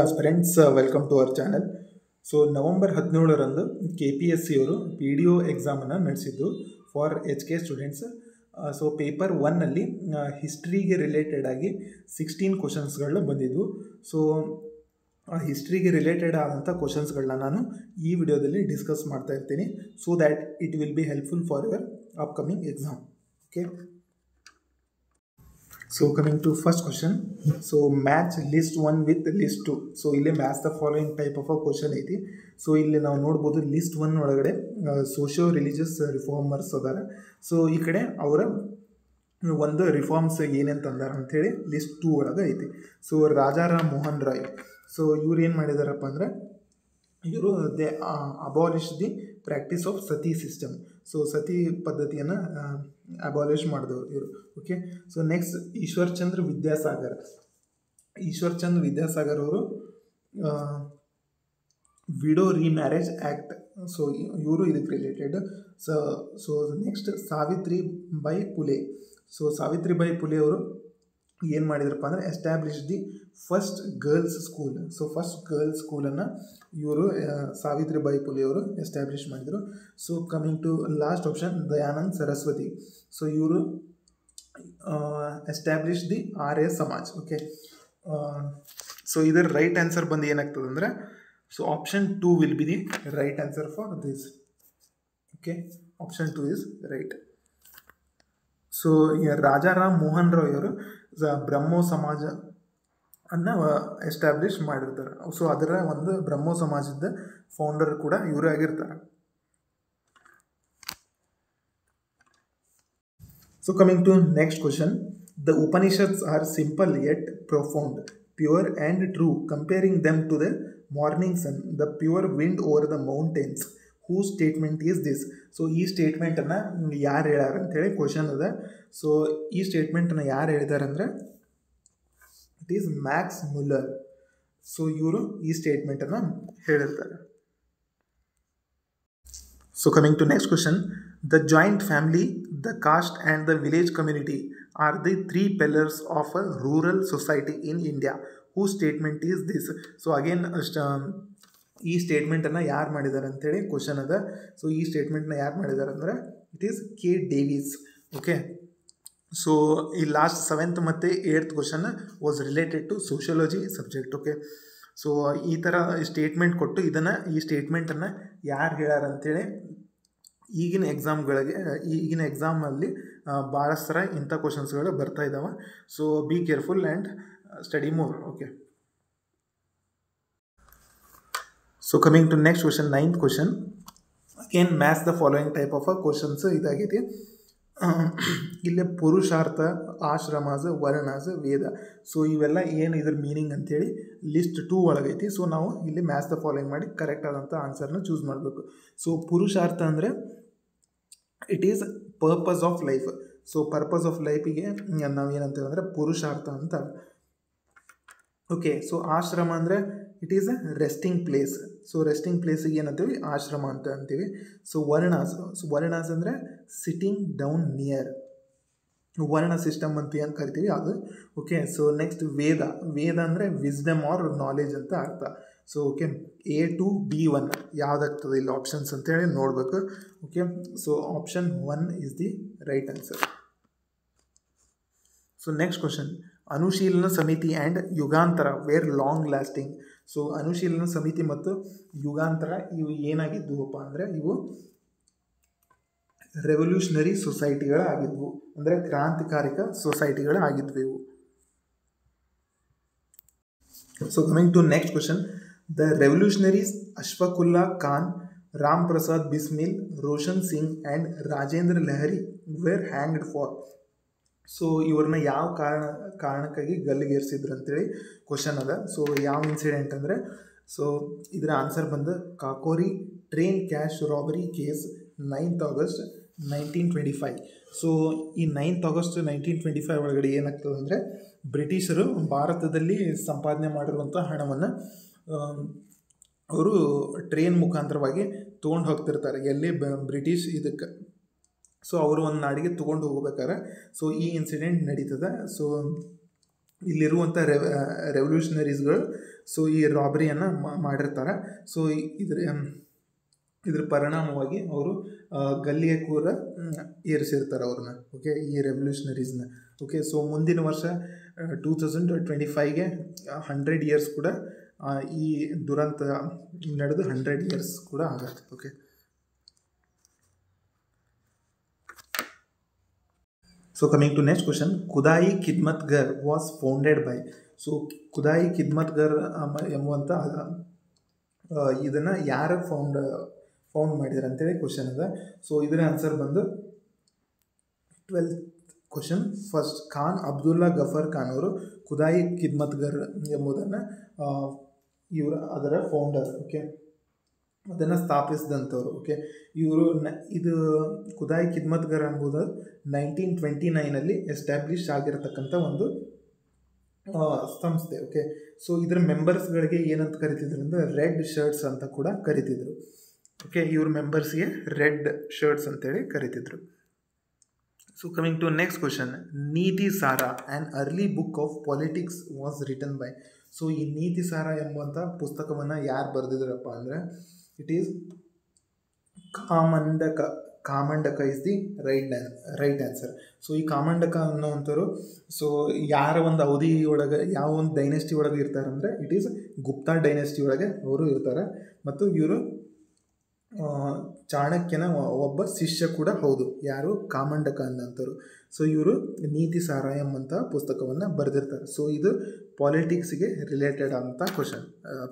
Aspirants welcome to our channel. So November 17ರಂದು KPSC ಅವರು PDO ಎಕ್ಸಾಮನ್ನು ನಡೆಸಿದ್ದು for HK students. So paper 1ನಲ್ಲಿ ಹಿಸ್ಟ್ರಿಗೆ ರಿಲೇಟೆಡ್ ಆಗಿ 16 ಕ್ವಶನ್ಸ್ಗಳು ಬಂದಿದ್ವು. ಸೊ ಹಿಸ್ಟ್ರಿಗೆ ರಿಲೇಟೆಡ್ ಆದಂಥ ಕ್ವಶನ್ಸ್ಗಳನ್ನ ನಾನು ಈ ವಿಡಿಯೋದಲ್ಲಿ ಡಿಸ್ಕಸ್ ಮಾಡ್ತಾ ಇರ್ತೀನಿ, so that it will be helpful for your upcoming exam. Okay, so coming to first question. So match list 1 with list 2. So ಇಲ್ಲಿ match the following type of a question ಐತಿ. So ಇಲ್ಲಿ ನಾವು ನೋಡ್ಬೋದು list 1 ಒಳಗಡೆ socio religious reformers ಅದಾರ. So ಈ ಕಡೆ ಅವರ ಒಂದು ರಿಫಾರ್ಮ್ಸ್ ಏನೇನು ತಂದಾರ ಅಂಥೇಳಿ ಲಿಸ್ಟ್ 2 ಒಳಗೆ ಐತಿ. ಸೊ ರಾಜಾರಾಮ್ ಮೋಹನ್ ರಾಯ್, ಸೊ ಇವ್ರು ಏನು ಮಾಡಿದಾರಪ್ಪ ಅಂದರೆ ಇವರು they abolish the practice of sati system. So ಸತಿ ಪದ್ಧತಿಯನ್ನು ಅಬಾಲಿಷ್ ಮಾಡಿದವರು ಇವರು. Okay, so next Ishwar Chandra Vidyasagar ಅವರು ವಿಡೋ ರಿಮ್ಯಾರೇಜ್ ಆ್ಯಕ್ಟ್. ಸೊ ಇವರು ಇದಕ್ಕೆ related. So next Savitribai Phule. So Savitribai Phule ಅವರು ಏನು ಮಾಡಿದ್ರಪ್ಪ ಅಂದರೆ establish the first girls school. So first girls ಸ್ಕೂಲನ್ನು ಇವರು ಸಾವಿತ್ರಿಬಾಯಿ ಫುಲೆ ಅವರು ಎಸ್ಟ್ಯಾಬ್ಲಿಷ್ ಮಾಡಿದರು. So coming to last option, Dayanand Saraswati. So ಇವರು establish the Arya Samaj. Okay, so ಇದರ ರೈಟ್ ಆನ್ಸರ್ ಬಂದು ಏನಾಗ್ತದೆ ಅಂದರೆ, so option 2 will be the right answer for this. Okay, option 2 is right. So Rajaram Mohan Roy ಅವರು ಬ್ರಹ್ಮೋ ಸಮಾಜ ಅನ್ನು ಎಸ್ಟ್ಯಾಬ್ಲಿಷ್ ಮಾಡಿರ್ತಾರೆ. ಸೊ ಅದರ ಒಂದು ಬ್ರಹ್ಮೋ ಸಮಾಜದ ಫೌಂಡರ್ ಕೂಡ ಇವರೇ ಆಗಿರ್ತಾರೆ. So coming to next question. The Upanishads are simple yet profound, pure and true, comparing them to the morning sun, the pure wind over the mountains, who statement is this. So ಈ ಸ್ಟೇಟ್ಮೆಂಟನ್ನು ಯಾರು ಹೇಳ್ಯಾರ ಅಂಥೇಳಿ question ಅದ. So ಈ ಸ್ಟೇಟ್ಮೆಂಟನ್ನು ಯಾರು ಹೇಳಿದ್ದಾರೆ ಅಂದರೆ it is Max Muller. So ಇವರು ಈ ಸ್ಟೇಟ್ಮೆಂಟನ್ನು ಹೇಳಿರ್ತಾರೆ. So coming to next question. The joint family, the caste and the village community are the 3 pillars of a rural society in India, who statement is this. So again ಈ ಸ್ಟೇಟ್ಮೆಂಟನ್ನು ಯಾರು ಮಾಡಿದ್ದಾರೆ ಅಂಥೇಳಿ question ಅದ. ಸೊ ಈ ಸ್ಟೇಟ್ಮೆಂಟ್ನ ಯಾರು ಮಾಡಿದ್ದಾರೆ ಅಂದರೆ it is K. Davis. Okay, so ಈ ಲಾಸ್ಟ್ 7th ಮತ್ತು 8th question was related to sociology subject. Okay, so ಈ ಥರ ಸ್ಟೇಟ್ಮೆಂಟ್ ಕೊಟ್ಟು ಈ ಸ್ಟೇಟ್ಮೆಂಟನ್ನು ಯಾರು ಹೇಳ್ಯಾರ ಅಂಥೇಳಿ ಈಗಿನ ಎಕ್ಸಾಮಲ್ಲಿ ಭಾಳಷ್ಟು ಥರ ಇಂಥ ಕ್ವಶನ್ಸ್ಗಳು ಬರ್ತಾ ಇದ್ದಾವೆ. So be careful and study more. Okay, so coming to next question, 9th question. Again match the following type of questions ಇದಾಗೈತಿ. ಇಲ್ಲೇ ಪುರುಷಾರ್ಥ, ಆಶ್ರಮಾಸ್, ವರ್ಣಾಸ್, ವೇದ. ಸೊ ಇವೆಲ್ಲ ಏನು ಇದ್ರ ಮೀನಿಂಗ್ ಅಂಥೇಳಿ ಲಿಸ್ಟ್ 2 ಒಳಗೈತಿ. ಸೊ ನಾವು ಇಲ್ಲಿ ಮ್ಯಾಚ್ ದ ಫಾಲೋಯಿಂಗ್ ಮಾಡಿ ಕರೆಕ್ಟ್ ಆದಂಥ ಆನ್ಸರ್ನ ಚೂಸ್ ಮಾಡಬೇಕು. ಸೊ ಪುರುಷಾರ್ಥ ಅಂದರೆ it is purpose of life. So purpose of ಲೈಫಿಗೆ ನಾವು ಏನಂತೇವೆ ಅಂದರೆ ಪುರುಷಾರ್ಥ ಅಂತ. ಓಕೆ, ಸೊ ಆಶ್ರಮ ಅಂದರೆ it is a resting place. So resting ಪ್ಲೇಸಿಗೆ ಏನಂತೀವಿ, ಆಶ್ರಮ ಅಂತ ಅಂತೀವಿ. ಸೊ ವರ್ಣಾಸ್ ಅಂದರೆ ಸಿಟ್ಟಿಂಗ್ ಡೌನ್ ನಿಯರ್, ವರ್ಣ ಸಿಸ್ಟಮ್ ಅಂತ ಏನು ಕರಿತೀವಿ ಅದು. ಓಕೆ, ಸೊ ನೆಕ್ಸ್ಟ್ ವೇದ ಅಂದರೆ ವಿಸ್ಡಮ್ ಆರ್ ನಾಲೆಜ್ ಅಂತ ಅರ್ಥ. So okay, A to B1 ಯಾವುದಾಗ್ತದೆ ಇಲ್ಲಿ ಆಪ್ಷನ್ಸ್ ಅಂತೇಳಿ ನೋಡಬೇಕು. Okay, so option 1 is the right answer. So next question. ಅನುಶೀಲನ ಸಮಿತಿ ಆ್ಯಂಡ್ ಯುಗಾಂತರ ವೇರ್ ಲಾಂಗ್ ಲಾಸ್ಟಿಂಗ್. ಸೊ ಅನುಶೀಲನ ಸಮಿತಿ ಮತ್ತು ಯುಗಾಂತರ ಇವು ಏನಾಗಿದ್ವಪ್ಪ ಅಂದರೆ ಇವು ರೆವಲ್ಯೂಷನರಿ ಸೊಸೈಟಿಗಳಾಗಿದ್ವು, ಅಂದರೆ ಕ್ರಾಂತಿಕಾರಿಕ ಸೊಸೈಟಿಗಳಾಗಿದ್ವು ಇವು. So coming to next question. The revolutionaries Ashfaqulla Khan, Ram Prasad Bismil, Roshan Singh and Rajendra Lahiri were hanged for. So ಇವ್ರನ್ನ ಯಾವ ಕಾರಣಕ್ಕಾಗಿ ಗಲ್ಲಿಗೇರಿಸಿದ್ರು ಅಂತೇಳಿ ಕ್ವಶನ್ ಅದ. ಸೊ ಯಾವ ಇನ್ಸಿಡೆಂಟ್ ಅಂದರೆ, ಸೊ ಇದರ ಆನ್ಸರ್ ಬಂದು Kakori train cash robbery case 9th August 1925. So ಈ 9th August 1925 ಒಳಗಡೆ ಏನಾಗ್ತದೆ ಅಂದರೆ ಬ್ರಿಟಿಷರು ಭಾರತದಲ್ಲಿ ಸಂಪಾದನೆ ಮಾಡಿರುವಂಥ ಹಣವನ್ನು ಅವರು ಟ್ರೈನ್ ಮುಖಾಂತರವಾಗಿ ತೊಗೊಂಡು ಹೋಗ್ತಿರ್ತಾರೆ ಎಲ್ಲಿ ಬ್ರಿಟಿಷ್ ಇದಕ್ಕೆ. ಸೊ ಅವರು ಒಂದು ನಾಡಿಗೆ ತೊಗೊಂಡು ಹೋಗ್ಬೇಕಾರೆ ಸೊ ಈ ಇನ್ಸಿಡೆಂಟ್ ನಡೀತದೆ. ಸೊ ಇಲ್ಲಿರುವಂಥ ರೆವಲ್ಯೂಷನರೀಸ್ಗಳು ಸೊ ಈ ರಾಬರಿಯನ್ನು ಮಾಡಿರ್ತಾರೆ. ಸೊ ಇದ್ರ ಪರಿಣಾಮವಾಗಿ ಅವರು ಗಲ್ಲಿಗೆ ಕೂಡ ಏರಿಸಿರ್ತಾರೆ ಅವ್ರನ್ನ, ಓಕೆ, ಈ ರೆವಲ್ಯೂಷನರೀಸ್ನ. ಓಕೆ, ಸೊ ಮುಂದಿನ ವರ್ಷ 2025ಗೆ 100 ಇಯರ್ಸ್ ಕೂಡ ಈ ದುರಂತ ನಡೆದು 100 ಇಯರ್ಸ್ ಕೂಡ ಆಗತ್ತೆ. Okay, so coming to next question, Khudai Khidmatgar was founded by. So Khudai Khidmatgar ಎಂಬುವಂಥ ಇದನ್ನು ಯಾರು ಫೌಂಡ್ ಮಾಡಿದ್ದಾರೆ ಅಂತೇಳಿ ಕ್ವಶನ್ ಇದೆ. ಸೊ ಇದರ ಆನ್ಸರ್ ಬಂದು 12th question. First, Khan Abdulla Ghaffar Khan ಅವರು ಖುದಾಯಿ ಖಿದ್ಮತ್ಗರ್ ಎಂಬುದನ್ನು ಅದರ ಫೌಂಡರ್, ಓಕೆ, ಅದನ್ನು ಸ್ಥಾಪಿಸಿದಂಥವ್ರು. ಓಕೆ, ಇದು ಖುದಾಯಿ ಖಿದ್ಮತ್ಗರ್ ಎಂಬುದು 1929 ಎಸ್ಟಾಬ್ಲಿಷ್ ಆಗಿರತಕ್ಕಂಥ ಒಂದು ಸಂಸ್ಥೆ. ಓಕೆ, ಸೊ ಇದರ ಮೆಂಬರ್ಸ್ಗಳಿಗೆ ಏನಂತ ಕರಿತಿದ್ರು ಅಂದರೆ ರೆಡ್ ಶರ್ಟ್ಸ್ ಅಂತ ಕೂಡ ಕರಿತಿದ್ರು. ಓಕೆ, ಇವ್ರ ಮೆಂಬರ್ಸ್ಗೆ ರೆಡ್ ಶರ್ಟ್ಸ್ ಅಂತೇಳಿ ಕರಿತಿದ್ರು. So coming to next question, Niti Sara an early book of politics was written by. So ಈ ನೀತಿ ಸಾರ ಎಂಬುವಂಥ ಪುಸ್ತಕವನ್ನು ಯಾರು ಬರೆದಿದ್ರಪ್ಪ ಅಂದರೆ it is Kamandaka is the right answer. So ಈ ಕಾಮಂಡಕ ಅನ್ನೋವಂಥವ್ರು ಸೊ ಯಾರ ಒಂದು ಅವಧಿ ಒಳಗೆ, ಯಾವ ಒಂದು ಡೈನೆಸ್ಟಿ ಒಳಗೆ ಇರ್ತಾರೆ ಅಂದರೆ ಇಟ್ ಈಸ್ ಗುಪ್ತಾ ಡೈನೆಸ್ಟಿ ಒಳಗೆ ಅವರು ಇರ್ತಾರೆ. ಮತ್ತು ಇವರು ಚಾಣಕ್ಯನ ಒಬ್ಬ ಶಿಷ್ಯ ಕೂಡ ಹೌದು. ಯಾರು? ಕಾಮಂಡಕ ಅನ್ನೋಂಥವ್ರು. ಸೊ ಇವರು ನೀತಿ ಸಾರ ಎಂಬಂಥ ಪುಸ್ತಕವನ್ನು ಬರೆದಿರ್ತಾರೆ. ಸೊ ಇದು ಪಾಲಿಟಿಕ್ಸ್ಗೆ ರಿಲೇಟೆಡ್ ಆದಂಥ ಕ್ವಶನ್,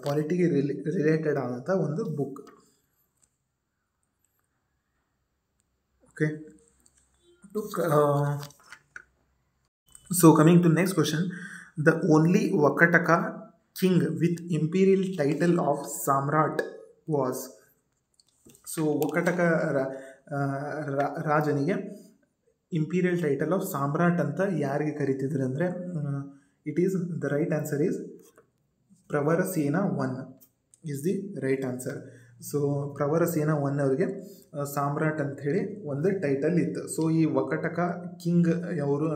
ಪಾಲಿಟಿಕ್ಗೆ ರಿಲೇಟೆಡ್ ಆದಂಥ ಒಂದು book. Okay, so coming to next question, the only Vakataka king with imperial title of Samrat was. So Vakataka ರಾಜನಿಗೆ ಇಂಪೀರಿಯಲ್ ಟೈಟಲ್ ಆಫ್ ಸಾಮ್ರಾಟ್ ಅಂತ ಯಾರಿಗೆ ಕರಿತಿದ್ರು ಅಂದರೆ it is the right answer is Pravarasena I is the right answer. So Pravarasena I ಅವರಿಗೆ ಸಾಮ್ರಾಟ್ ಅಂಥೇಳಿ ಒಂದು title ಇತ್ತು. So ಈ ವಕಟಕ ಕಿಂಗ್ ಅವರು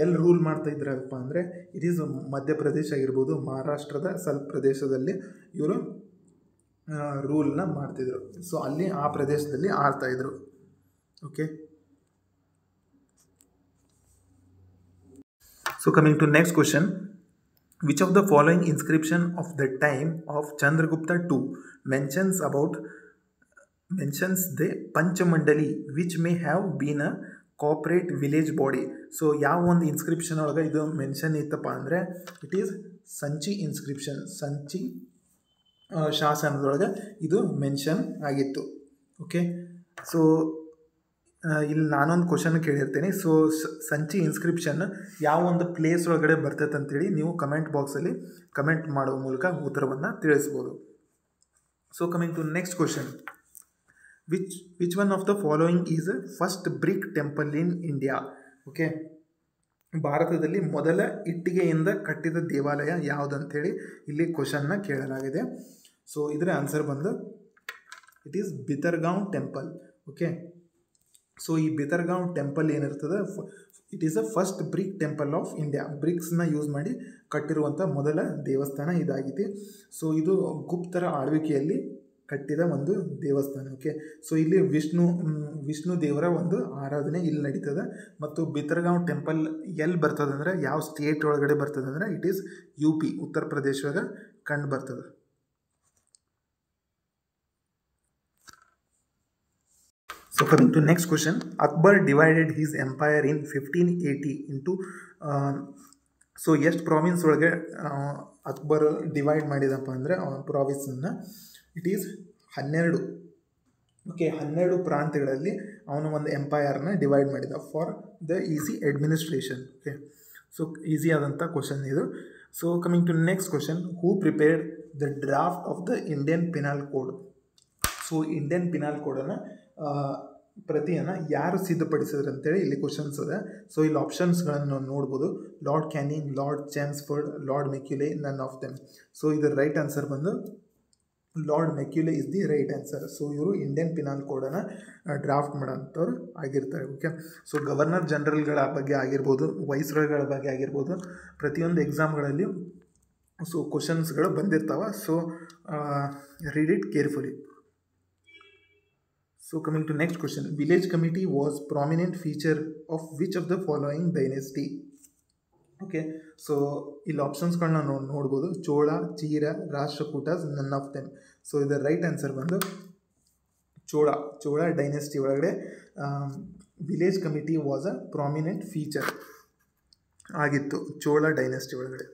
ಎಲ್ಲಿ ರೂಲ್ ಮಾಡ್ತಾ ಇದ್ರಪ್ಪ ಅಂದರೆ ಇಟ್ ಈಸ್ ಮಧ್ಯಪ್ರದೇಶ ಆಗಿರ್ಬೋದು, ಮಹಾರಾಷ್ಟ್ರದ ಸ್ವಲ್ಪ ಪ್ರದೇಶದಲ್ಲಿ ಇವರು ರೂಲ್ನ ಮಾಡ್ತಿದ್ರು. ಸೊ ಅಲ್ಲಿ ಆ ಪ್ರದೇಶದಲ್ಲಿ ಆಳ್ತಾಯಿದ್ರು. Okay, so coming to next question, which of the following inscription of the time of Chandragupta II mentions the Panchamandali which may have been a corporate village body. So ಯಾವ ಒಂದು ಇನ್ಸ್ಕ್ರಿಪ್ಷನ್ ಒಳಗೆ ಇದು ಮೆನ್ಷನ್ ಇತ್ತಪ್ಪ ಅಂದರೆ it is Sanchi inscription, Sanchi ಶಾಸನದೊಳಗೆ ಇದು mention ಆಗಿತ್ತು. Okay, so ಇಲ್ಲಿ ನಾನೊಂದು ಕ್ವಶನ್ ಕೇಳಿರ್ತೀನಿ. ಸೊ ಸಂಚಿ ಇನ್ಸ್ಕ್ರಿಪ್ಷನ್ ಯಾವ ಒಂದು ಪ್ಲೇಸ್ ಒಳಗಡೆ ಬರ್ತೈತೆ ಅಂತೇಳಿ ನೀವು ಕಮೆಂಟ್ ಬಾಕ್ಸಲ್ಲಿ ಕಮೆಂಟ್ ಮಾಡುವ ಮೂಲಕ ಉತ್ತರವನ್ನು ತಿಳಿಸ್ಬೋದು. So coming to next question, which one of the following is first brick temple in India. Okay, ಭಾರತದಲ್ಲಿ ಮೊದಲ ಇಟ್ಟಿಗೆಯಿಂದ ಕಟ್ಟಿದ ದೇವಾಲಯ ಯಾವುದಂಥೇಳಿ ಇಲ್ಲಿ ಕ್ವಶನ್ನ ಕೇಳಲಾಗಿದೆ. ಸೊ ಇದರ ಆನ್ಸರ್ ಬಂದು it is Bhitargaon temple. Okay, so ಈ ಬಿತರ್ಗಾಂವ್ ಟೆಂಪಲ್ ಏನಿರ್ತದೆ it is a first brick temple of India. ಬ್ರಿಕ್ಸ್ನ ಯೂಸ್ ಮಾಡಿ ಕಟ್ಟಿರುವಂಥ ಮೊದಲ ದೇವಸ್ಥಾನ ಇದಾಗಿದೆ. ಸೊ ಇದು ಗುಪ್ತರ ಆಳ್ವಿಕೆಯಲ್ಲಿ ಕಟ್ಟಿದ ಒಂದು ದೇವಸ್ಥಾನ. ಓಕೆ, ಸೊ ಇಲ್ಲಿ ವಿಷ್ಣು ದೇವರ ಒಂದು ಆರಾಧನೆ ಇಲ್ಲಿ ನಡೀತದೆ. ಮತ್ತು ಬಿತರ್ಗಾಂವ್ ಟೆಂಪಲ್ ಎಲ್ಲಿ ಬರ್ತದೆ ಅಂದರೆ ಯಾವ ಸ್ಟೇಟ್ ಒಳಗಡೆ ಬರ್ತದೆ ಅಂದರೆ it is UP, Uttar Pradesh ಒಳಗೆ ಕಂಡು ಬರ್ತದೆ. So coming to next question, Akbar divided his empire in 1580 into so ಎಷ್ಟು ಪ್ರಾವಿನ್ಸ್ ಒಳಗೆ ಅಕ್ಬರ್ ಡಿವೈಡ್ ಮಾಡಿದಪ್ಪ ಅಂದರೆ ಪ್ರಾವಿನ್ಸನ್ನು ಇಟ್ ಈಸ್ 12. ಓಕೆ, 12 ಪ್ರಾಂತ್ಯಗಳಲ್ಲಿ ಅವನು ಒಂದು ಎಂಪೈರ್ನ ಡಿವೈಡ್ ಮಾಡಿದ for the easy administration. Okay, so easy ಆದಂಥ ಕ್ವಶನ್ ಇದು. So coming to next question, who prepared the draft of the Indian penal code. So Indian penal ಕೋಡನ್ನು ಪ್ರತಿಯನ್ನು ಯಾರು ಸಿದ್ಧಪಡಿಸಿದ್ರು ಅಂತೇಳಿ ಇಲ್ಲಿ ಕ್ವಶನ್ಸ್ ಇದೆ. ಸೊ ಇಲ್ಲಿ ಆಪ್ಷನ್ಸ್ಗಳನ್ನು ನೋಡ್ಬೋದು, Lord Canning, Lord Chelmsford, Lord Macaulay, none of them. So ಇದರ ರೈಟ್ ಆನ್ಸರ್ ಬಂದು Lord Macaulay is the right answer. So ಇವರು ಇಂಡಿಯನ್ ಪಿನಾಲ್ ಕೋಡನ್ನು ಡ್ರಾಫ್ಟ್ ಮಾಡೋಂಥವ್ರು ಆಗಿರ್ತಾರೆ. ಓಕೆ, ಸೊ ಗವರ್ನರ್ ಜನರಲ್ಗಳ ಬಗ್ಗೆ ಆಗಿರ್ಬೋದು, ವೈಸ್ರಾಯ್ಗಳ ಬಗ್ಗೆ ಆಗಿರ್ಬೋದು, ಪ್ರತಿಯೊಂದು ಎಕ್ಸಾಮ್ಗಳಲ್ಲಿ ಸೊ ಕ್ವಶನ್ಸ್ಗಳು ಬಂದಿರ್ತಾವೆ. So read it carefully. So coming to next question, village committee was prominent feature of which of the following dynasty? Okay, so ಇಲ್ಲಿ ಆಪ್ಷನ್ಸ್ಗಳನ್ನ ನೋಡ್ಬೋದು. Chola, Chera, Rashtrakutas, none of them. So ಇದರ ರೈಟ್ ಆನ್ಸರ್ ಬಂದು ಚೋಳ ಡೈನೆಸ್ಟಿ ಒಳಗಡೆ village committee was a prominent feature ಆಗಿತ್ತು Chola dynasty ಒಳಗಡೆ.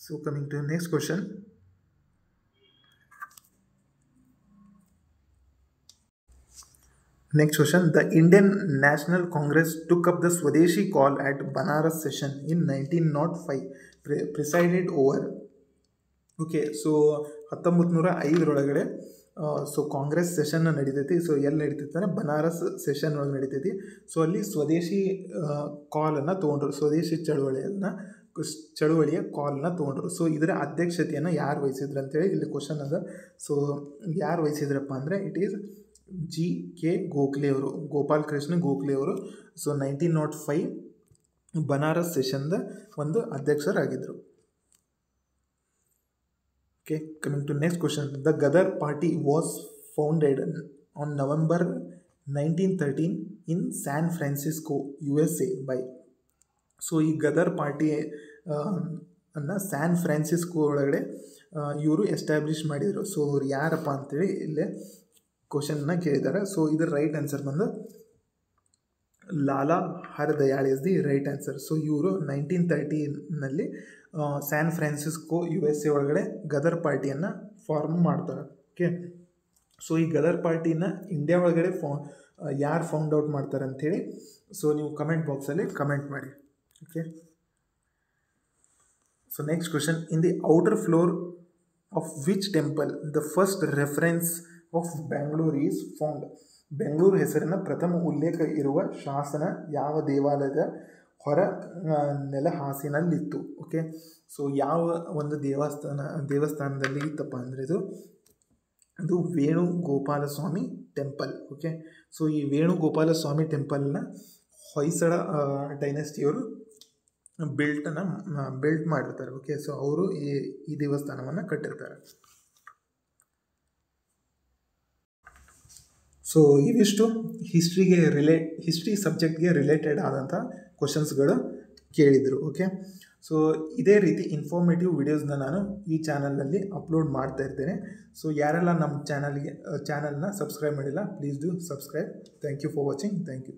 So coming to next question, next question, the Indian National Congress took up the Swadeshi call at Banaras session in 1905 presided over. Okay, so 1905 ಒಳಗಡೆ so Congress session ನಡೀತೈತಿ. So ಎಲ್ಲಿ ನಡೀತೈತೆ ಅಂದರೆ Banaras session ಒಳಗೆ ನಡೀತೈತಿ. So ಅಲ್ಲಿ ಸ್ವದೇಶಿ ಕಾಲನ್ನು ತೊಗೊಂಡ್ರು, ಸ್ವದೇಶಿ ಚಳುವಳಿಯ ಕಾಲನ್ನ ತೊಗೊಂಡ್ರು. ಸೊ ಇದರ ಅಧ್ಯಕ್ಷತೆಯನ್ನು ಯಾರು ವಹಿಸಿದ್ರು ಅಂತೇಳಿ ಇಲ್ಲಿ ಕ್ವಶನ್ ಅದ. ಸೊ ಯಾರು ವಹಿಸಿದ್ರಪ್ಪ ಅಂದರೆ ಇಟ್ ಈಸ್ G.K. ಗೋಖಲೆ ಅವರು, ಗೋಪಾಲ್ ಕೃಷ್ಣ ಗೋಖಲೆ ಅವರು. ಸೊ 1905 ಬನಾರಸ್ ಸೆಷನ್ದ ಒಂದು ಅಧ್ಯಕ್ಷರಾಗಿದ್ದರು. Okay, coming to next question, the Ghadar party was founded on November 1913 in San Francisco USA by. So ಈ ಗದರ್ ಪಾರ್ಟಿ ಅನ್ನು ಸ್ಯಾನ್ ಫ್ರಾನ್ಸಿಸ್ಕೋ ಒಳಗಡೆ ಇವರು ಎಸ್ಟಾಬ್ಲಿಷ್ ಮಾಡಿದರು. ಸೊ ಅವ್ರು ಯಾರಪ್ಪ ಅಂತೇಳಿ ಇಲ್ಲೇ ಕ್ವಶನ್ನ ಕೇಳಿದ್ದಾರೆ. ಸೊ ಇದರ ರೈಟ್ ಆನ್ಸರ್ ಬಂದು Lala Hardayal is the right answer. So ಇವರು 1913 ಸ್ಯಾನ್ ಫ್ರಾನ್ಸಿಸ್ಕೋ USA ಒಳಗಡೆ ಗದರ್ ಪಾರ್ಟಿಯನ್ನು ಫಾರ್ಮ್ ಮಾಡ್ತಾರೆ. ಓಕೆ, ಸೊ ಈ ಗದರ್ ಪಾರ್ಟಿನ ಇಂಡಿಯಾ ಒಳಗಡೆ ಯಾರು ಫೌಂಡ್ ಔಟ್ ಮಾಡ್ತಾರೆ ಅಂಥೇಳಿ ಸೊ ನೀವು ಕಮೆಂಟ್ ಬಾಕ್ಸಲ್ಲಿ ಕಮೆಂಟ್ ಮಾಡಿ. Okay, so next question, in the outer floor of which temple the first reference of Bengaluru is found. Bengaluru ಹೆಸರಿನ ಪ್ರಥಮ ಉಲ್ಲೇಖ ಇರುವ ಶಾಸನ ಯಾವ ದೇವಾಲಯದ ಹೊರ ನೆಲಹಾಸಿನಲ್ಲಿತ್ತು? ಓಕೆ, ಸೊ ಯಾವ ಒಂದು ದೇವಸ್ಥಾನದಲ್ಲಿ ಇತ್ತಪ್ಪ ಅಂದರೆ ಇದು ವೇಣುಗೋಪಾಲಸ್ವಾಮಿ ಟೆಂಪಲ್. ಓಕೆ, ಸೊ ಈ ವೇಣುಗೋಪಾಲಸ್ವಾಮಿ ಟೆಂಪಲ್ನ ಹೊಯ್ಸಳ ಡೈನೆಸ್ಟಿಯವರು ಬಿಲ್ಟ್ ಮಾಡಿರ್ತಾರೆ. ಓಕೆ, ಸೊ ಅವರು ಈ ದೇವಸ್ಥಾನವನ್ನು ಕಟ್ಟಿರ್ತಾರೆ. ಸೊ ಇವಿಷ್ಟು ಹಿಸ್ಟ್ರಿ ಸಬ್ಜೆಕ್ಟ್ಗೆ ರಿಲೇಟೆಡ್ ಆದಂಥ ಕ್ವಶನ್ಸ್ಗಳು ಕೇಳಿದರು. ಓಕೆ, ಸೊ ಇದೇ ರೀತಿ ಇನ್ಫಾರ್ಮೇಟಿವ್ ವಿಡಿಯೋಸ್ನ ನಾನು ಈ ಚಾನಲ್ನಲ್ಲಿ ಅಪ್ಲೋಡ್ ಮಾಡ್ತಾ ಇರ್ತೇನೆ. ಸೊ ಯಾರೆಲ್ಲ ನಮ್ಮ ಚಾನಲ್ನ ಸಬ್ಸ್ಕ್ರೈಬ್ ಮಾಡಿಲ್ಲ, please do subscribe. Thank you for watching. Thank you.